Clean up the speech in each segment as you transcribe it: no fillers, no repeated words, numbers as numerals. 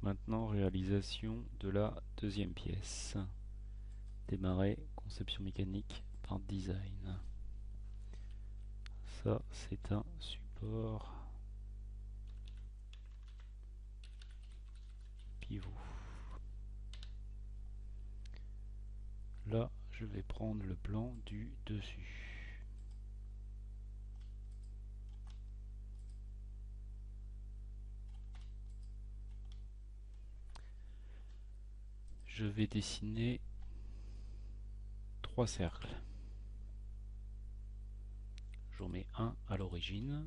Maintenant, réalisation de la deuxième pièce. Démarrer, conception mécanique, par design. Ça, c'est un support pivot. Là, je vais prendre le plan du dessus. Je vais dessiner 3 cercles. J'en mets un à l'origine,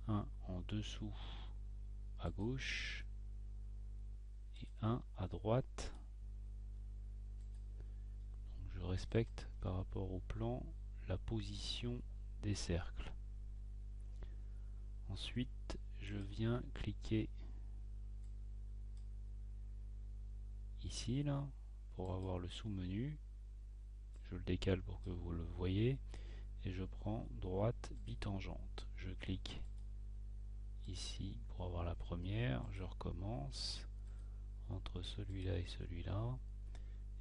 un en dessous à gauche et un à droite. Donc je respecte par rapport au plan la position des cercles. Ensuite, je viens cliquer ici là pour avoir le sous-menu. Je le décale pour que vous le voyez et je prends droite bitangente. Je clique ici pour avoir la première, je recommence entre celui-là et celui-là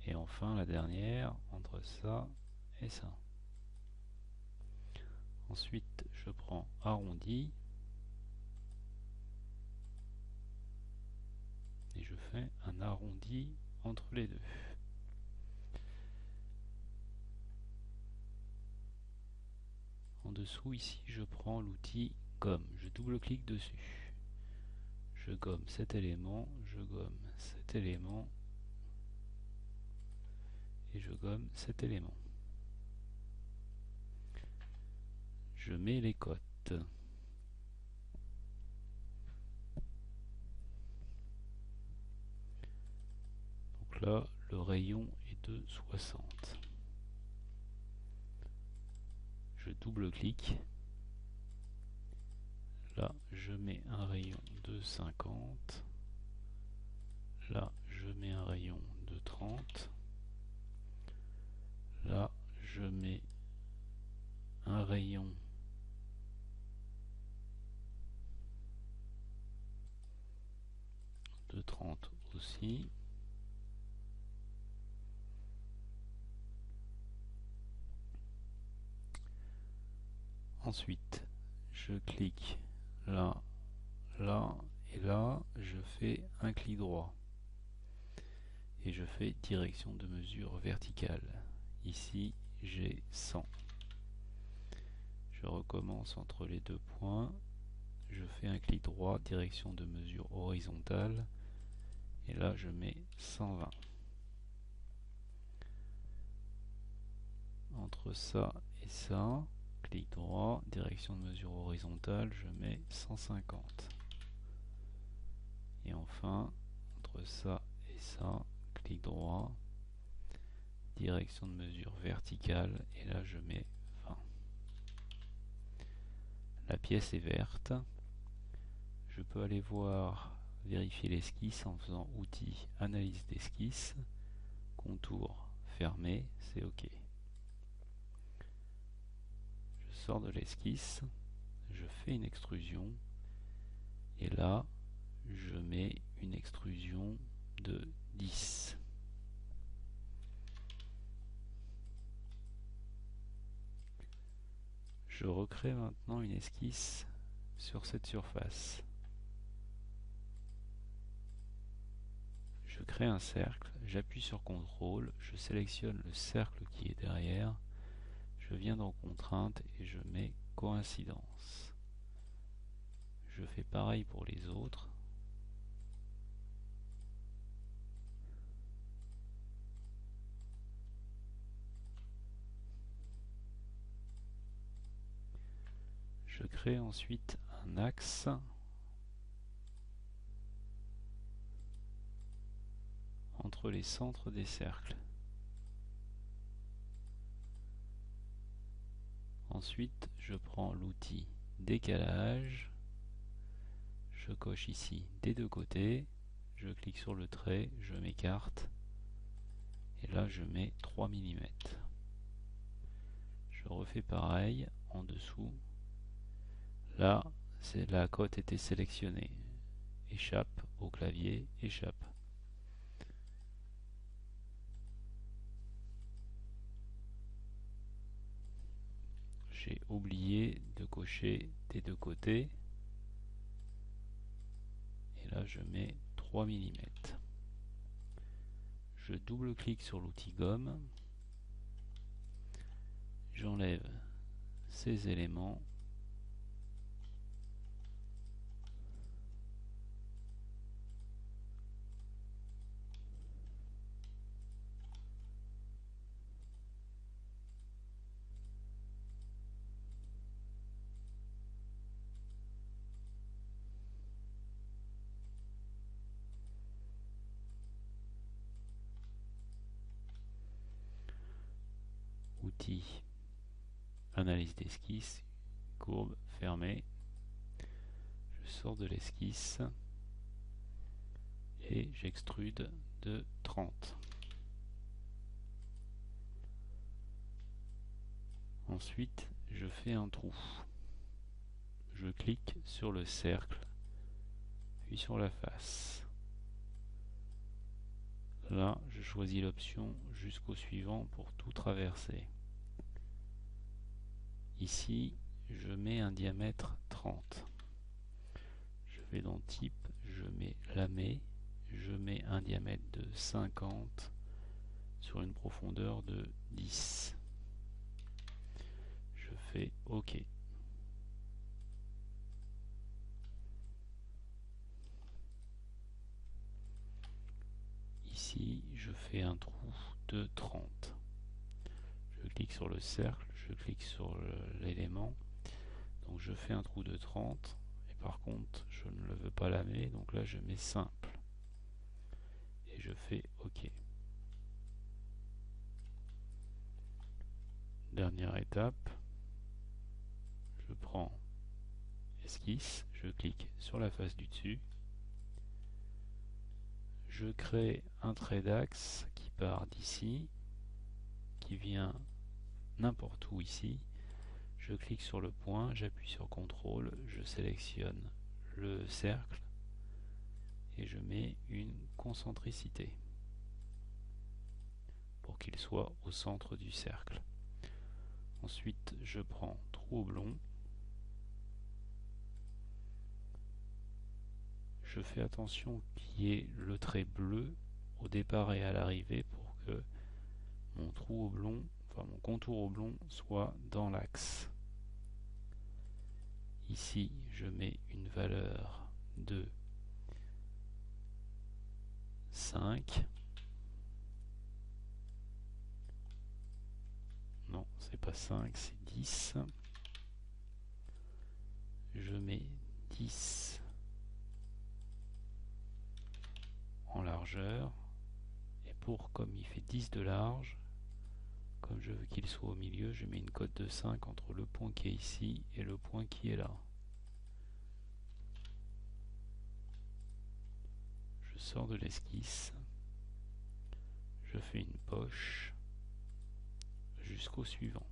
et enfin la dernière entre ça et ça. Ensuite je prends arrondi et je fais un arrondi entre les deux. En dessous ici je prends l'outil gomme, je double-clique dessus. Je gomme cet élément, je gomme cet élément et je gomme cet élément. Je mets les cotes. Donc là, le rayon est de 60. Je double-clique. Là, je mets un rayon de 50. Là, je mets un rayon de 30. Là, je mets un rayon de 30 aussi. Ensuite, je clique là, là et là, je fais un clic droit. Et je fais direction de mesure verticale. Ici, j'ai 100. Je recommence entre les deux points. Je fais un clic droit, direction de mesure horizontale. Et là, je mets 120. Entre ça et ça, clic droit, direction de mesure horizontale, je mets 150. Et enfin, entre ça et ça, clic droit, direction de mesure verticale, et là je mets 20. La pièce est verte. Je peux aller voir, vérifier l'esquisse en faisant outil, analyse d'esquisse, contour fermé, c'est OK. Je sors de l'esquisse, je fais une extrusion, et là, je mets une extrusion de 10. Je recrée maintenant une esquisse sur cette surface. Je crée un cercle, j'appuie sur CTRL, je sélectionne le cercle qui est derrière, je viens dans contrainte et je mets coïncidence. Je fais pareil pour les autres. Je crée ensuite un axe entre les centres des cercles. Ensuite, je prends l'outil décalage, je coche ici des deux côtés, je clique sur le trait, je m'écarte, et là je mets 3 mm. Je refais pareil en dessous. Là, la cote était sélectionnée. Échappe au clavier, échappe. J'ai oublié de cocher des deux côtés. Et là, je mets 3 mm. Je double-clique sur l'outil gomme. J'enlève ces éléments. Outil, analyse d'esquisse, courbe fermée. Je sors de l'esquisse et j'extrude de 30. Ensuite, je fais un trou. Je clique sur le cercle, puis sur la face. Là, je choisis l'option jusqu'au suivant pour tout traverser. Ici, je mets un diamètre 30. Je vais dans Type, je mets lamé, je mets un diamètre de 50 sur une profondeur de 10. Je fais OK. Ici, je fais un trou de 30. Je clique sur le cercle, je clique sur l'élément. Donc je fais un trou de 30. Et par contre, je ne le veux pas lamer. Donc là, je mets simple. Et je fais OK. Dernière étape. Je prends esquisse, je clique sur la face du dessus. Je crée un trait d'axe qui part d'ici, qui vient n'importe où ici. Je clique sur le point, j'appuie sur CTRL, je sélectionne le cercle et je mets une concentricité pour qu'il soit au centre du cercle. Ensuite, je prends trou oblong. Je fais attention qu'il y ait le trait bleu au départ et à l'arrivée pour que mon trou oblong, enfin mon contour oblong soit dans l'axe. Ici, je mets une valeur de 5. Non, c'est pas 5, c'est 10. Je mets 10 en largeur. Et comme il fait 10 de large, comme je veux qu'il soit au milieu, je mets une cote de 5 entre le point qui est ici et le point qui est là. Je sors de l'esquisse. Je fais une poche jusqu'au suivant.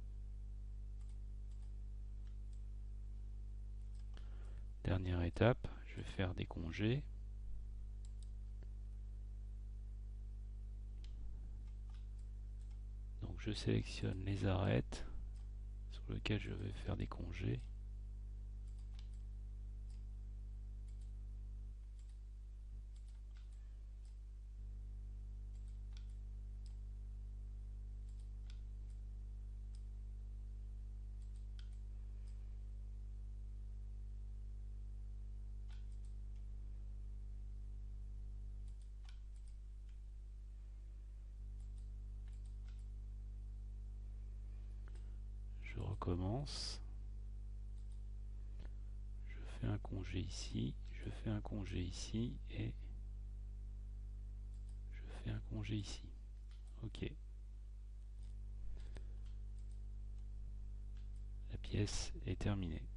Dernière étape, je vais faire des congés. Donc je sélectionne les arêtes sur lesquelles je vais faire des congés. Je recommence. Je fais un congé ici, je fais un congé ici et je fais un congé ici. Ok. La pièce est terminée.